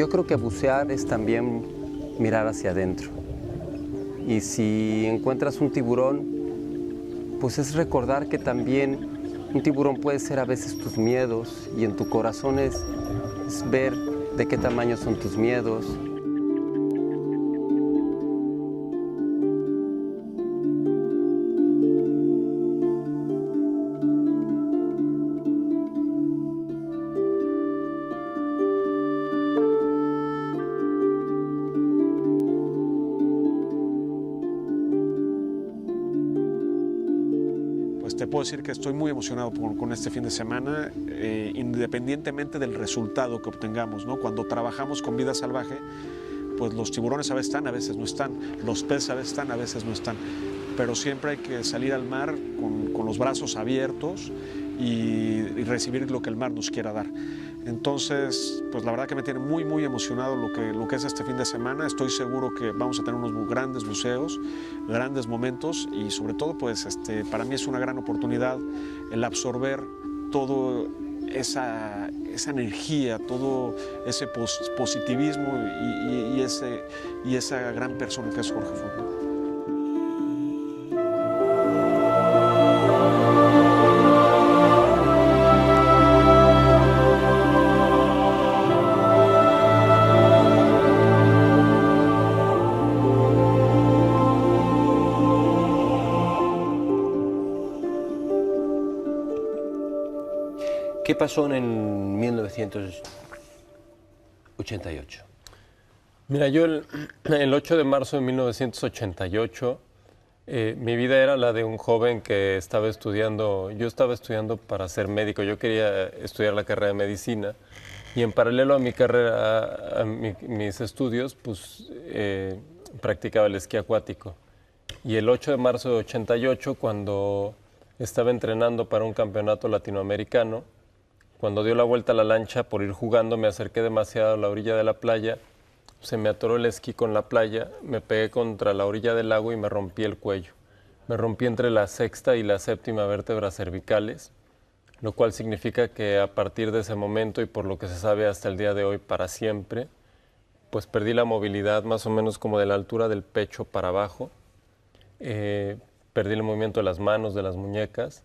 Yo creo que bucear es también mirar hacia adentro. Y si encuentras un tiburón, pues es recordar que también un tiburón puede ser a veces tus miedos y en tu corazón es ver de qué tamaño son tus miedos. Te puedo decir que estoy muy emocionado con este fin de semana, independientemente del resultado que obtengamos, ¿no? Cuando trabajamos con vida salvaje, pues los tiburones a veces están, a veces no están, los peces a veces están, a veces no están, pero siempre hay que salir al mar con los brazos abiertos y recibir lo que el mar nos quiera dar. Entonces, pues la verdad que me tiene muy, muy emocionado lo que es este fin de semana. Estoy seguro que vamos a tener unos grandes buceos, grandes momentos y sobre todo, pues para mí es una gran oportunidad el absorber todo esa energía, todo ese positivismo y esa gran persona que es Jorge Font. ¿Qué pasó en 1988? Mira, yo el 8 de marzo de 1988, mi vida era la de un joven que estaba estudiando, yo estaba estudiando para ser médico, yo quería estudiar la carrera de medicina y en paralelo a mi carrera, mis estudios, pues practicaba el esquí acuático. Y el 8 de marzo de 88, cuando estaba entrenando para un campeonato latinoamericano, cuando dio la vuelta a la lancha por ir jugando, me acerqué demasiado a la orilla de la playa, se me atoró el esquí con la playa, me pegué contra la orilla del lago y me rompí el cuello. Me rompí entre la sexta y la séptima vértebras cervicales, lo cual significa que a partir de ese momento y por lo que se sabe hasta el día de hoy para siempre, pues perdí la movilidad más o menos como de la altura del pecho para abajo, perdí el movimiento de las manos, de las muñecas.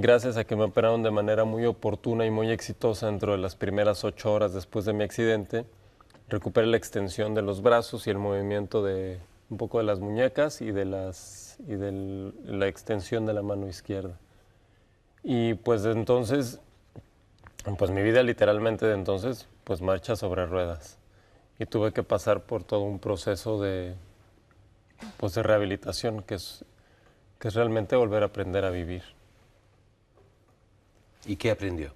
Gracias a que me operaron de manera muy oportuna y muy exitosa dentro de las primeras 8 horas después de mi accidente, recuperé la extensión de los brazos y el movimiento de un poco de las muñecas y de la extensión de la mano izquierda. Y pues de entonces, pues mi vida literalmente de entonces, pues marcha sobre ruedas. Y tuve que pasar por todo un proceso de rehabilitación, que es realmente volver a aprender a vivir. ¿Y qué aprendió?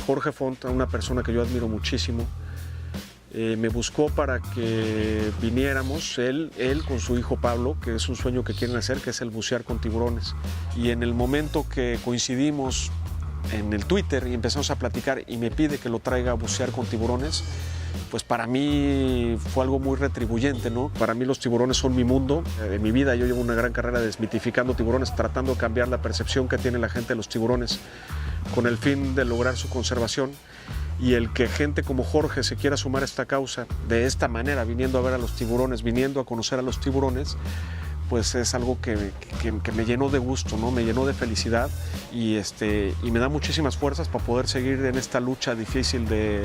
Jorge Font, una persona que yo admiro muchísimo, me buscó para que viniéramos, él con su hijo Pablo, que es un sueño que quieren hacer, que es el bucear con tiburones. Y en el momento que coincidimos en el Twitter y empezamos a platicar y me pide que lo traiga a bucear con tiburones, pues para mí fue algo muy retribuyente, ¿no? Para mí los tiburones son mi mundo, en mi vida yo llevo una gran carrera desmitificando tiburones, tratando de cambiar la percepción que tiene la gente de los tiburones con el fin de lograr su conservación, y el que gente como Jorge se quiera sumar a esta causa de esta manera, viniendo a ver a los tiburones, viniendo a conocer a los tiburones, pues es algo que me llenó de gusto, ¿no? Me llenó de felicidad y me da muchísimas fuerzas para poder seguir en esta lucha difícil de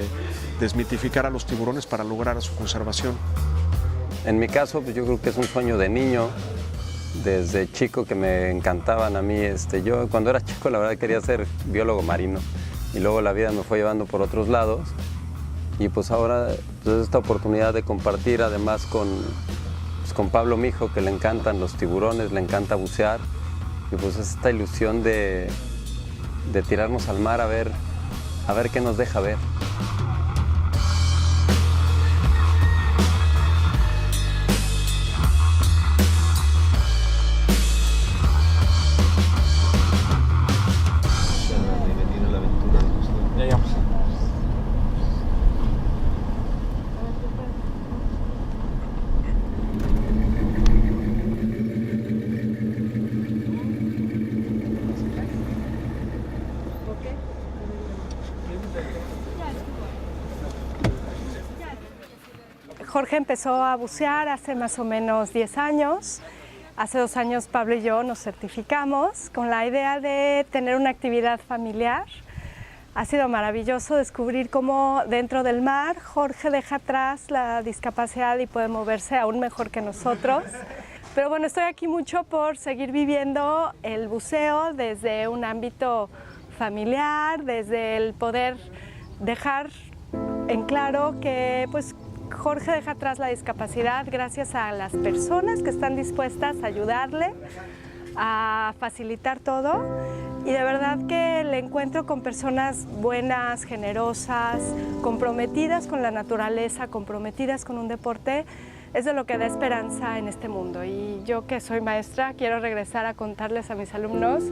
desmitificar a los tiburones para lograr su conservación. En mi caso, pues yo creo que es un sueño de niño, desde chico que me encantaban a mí. Yo cuando era chico la verdad quería ser biólogo marino y luego la vida me fue llevando por otros lados y pues ahora pues, esta oportunidad de compartir además con Pablo, mi hijo, que le encantan los tiburones, le encanta bucear y pues es esta ilusión de tirarnos al mar a ver qué nos deja ver. Jorge empezó a bucear hace más o menos 10 años. Hace 2 años Pablo y yo nos certificamos con la idea de tener una actividad familiar. Ha sido maravilloso descubrir cómo dentro del mar Jorge deja atrás la discapacidad y puede moverse aún mejor que nosotros. Pero bueno, estoy aquí mucho por seguir viviendo el buceo desde un ámbito familiar, desde el poder dejar en claro que pues, Jorge deja atrás la discapacidad gracias a las personas que están dispuestas a ayudarle, a facilitar todo. Y de verdad que el encuentro con personas buenas, generosas, comprometidas con la naturaleza, comprometidas con un deporte, es de lo que da esperanza en este mundo. Y yo, que soy maestra, quiero regresar a contarles a mis alumnos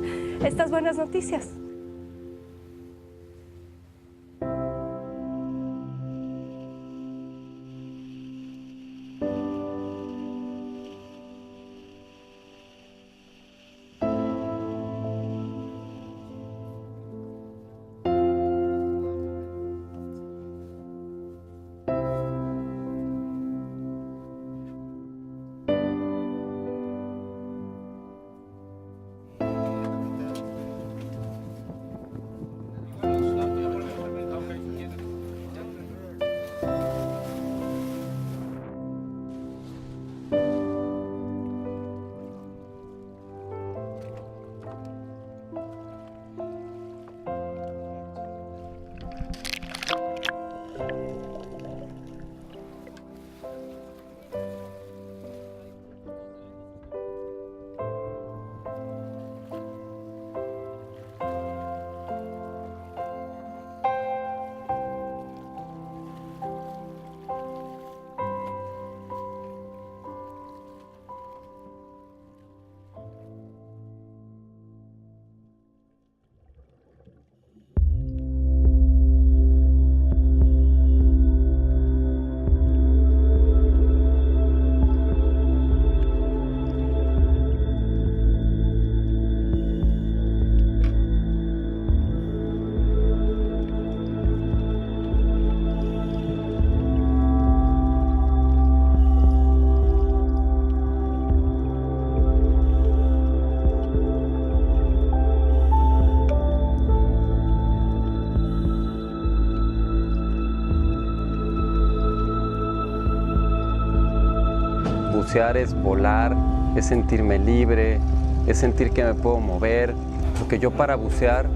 estas buenas noticias. Bucear es volar, es sentirme libre, es sentir que me puedo mover, porque yo para bucear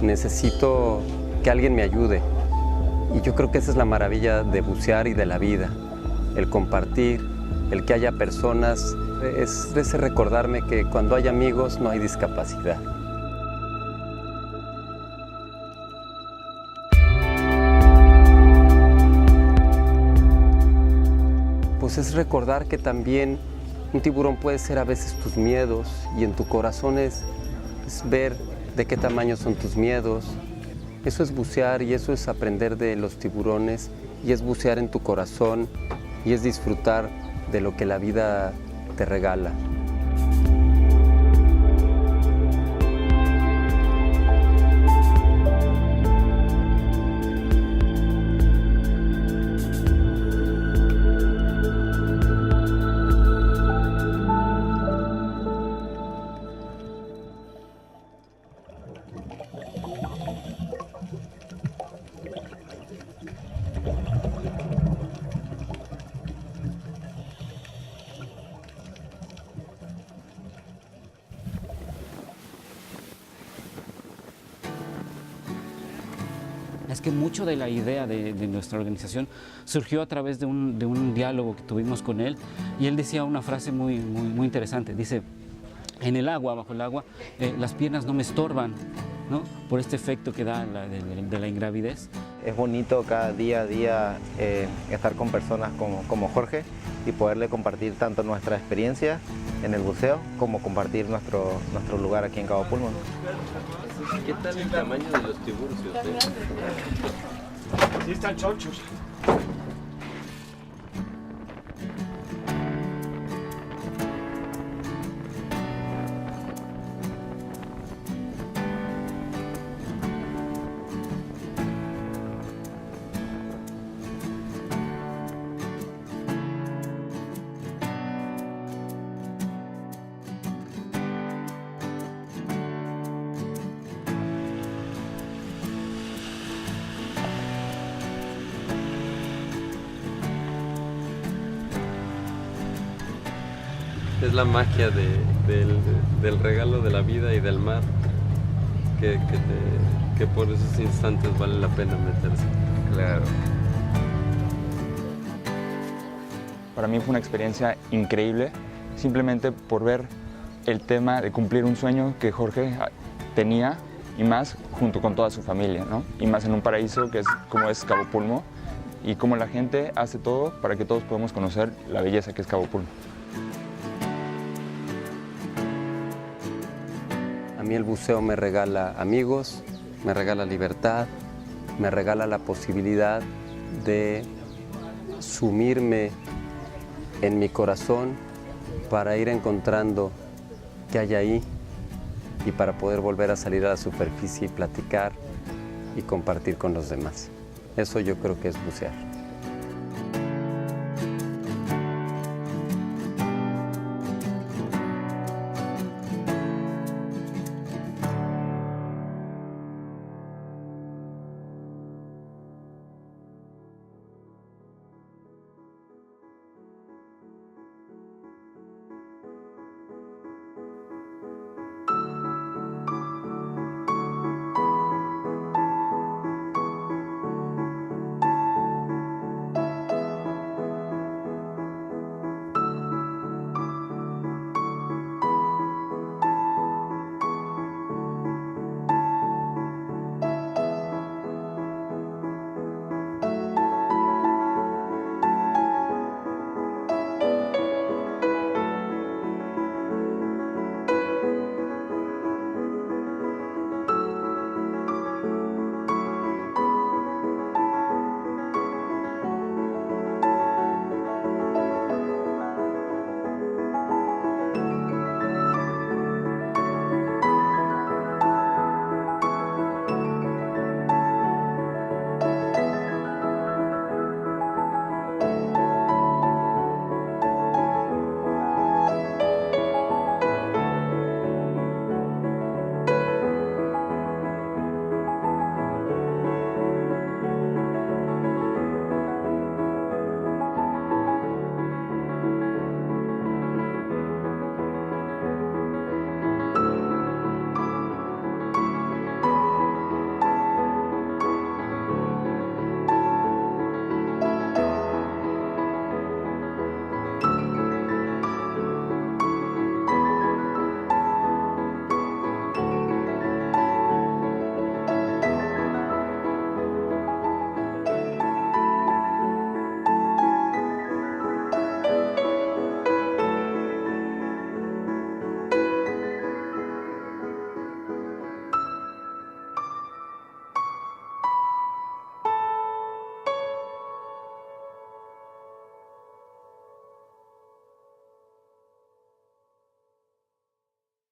necesito que alguien me ayude. Y yo creo que esa es la maravilla de bucear y de la vida, el compartir, el que haya personas, es ese recordarme que cuando hay amigos no hay discapacidad. Pues es recordar que también un tiburón puede ser a veces tus miedos y en tu corazón es ver de qué tamaño son tus miedos. Eso es bucear y eso es aprender de los tiburones y es bucear en tu corazón y es disfrutar de lo que la vida te regala. Es que mucho de la idea de nuestra organización surgió a través de un diálogo que tuvimos con él, y él decía una frase muy interesante. Dice: en el agua, bajo el agua, las piernas no me estorban, ¿no? Por este efecto que da de la ingravidez. Es bonito cada día a día estar con personas como Jorge y poderle compartir tanto nuestra experiencia en el buceo como compartir nuestro lugar aquí en Cabo Pulmo. ¿Qué tal el tamaño de los tiburones? Sí, están chonchos. Es la magia del regalo de la vida y del mar que por esos instantes vale la pena meterse. Claro. Para mí fue una experiencia increíble, simplemente por ver el tema de cumplir un sueño que Jorge tenía y más junto con toda su familia, ¿no? Y más en un paraíso que es como es Cabo Pulmo y cómo la gente hace todo para que todos podamos conocer la belleza que es Cabo Pulmo. A mí el buceo me regala amigos, me regala libertad, me regala la posibilidad de sumirme en mi corazón para ir encontrando qué hay ahí y para poder volver a salir a la superficie y platicar y compartir con los demás. Eso yo creo que es bucear.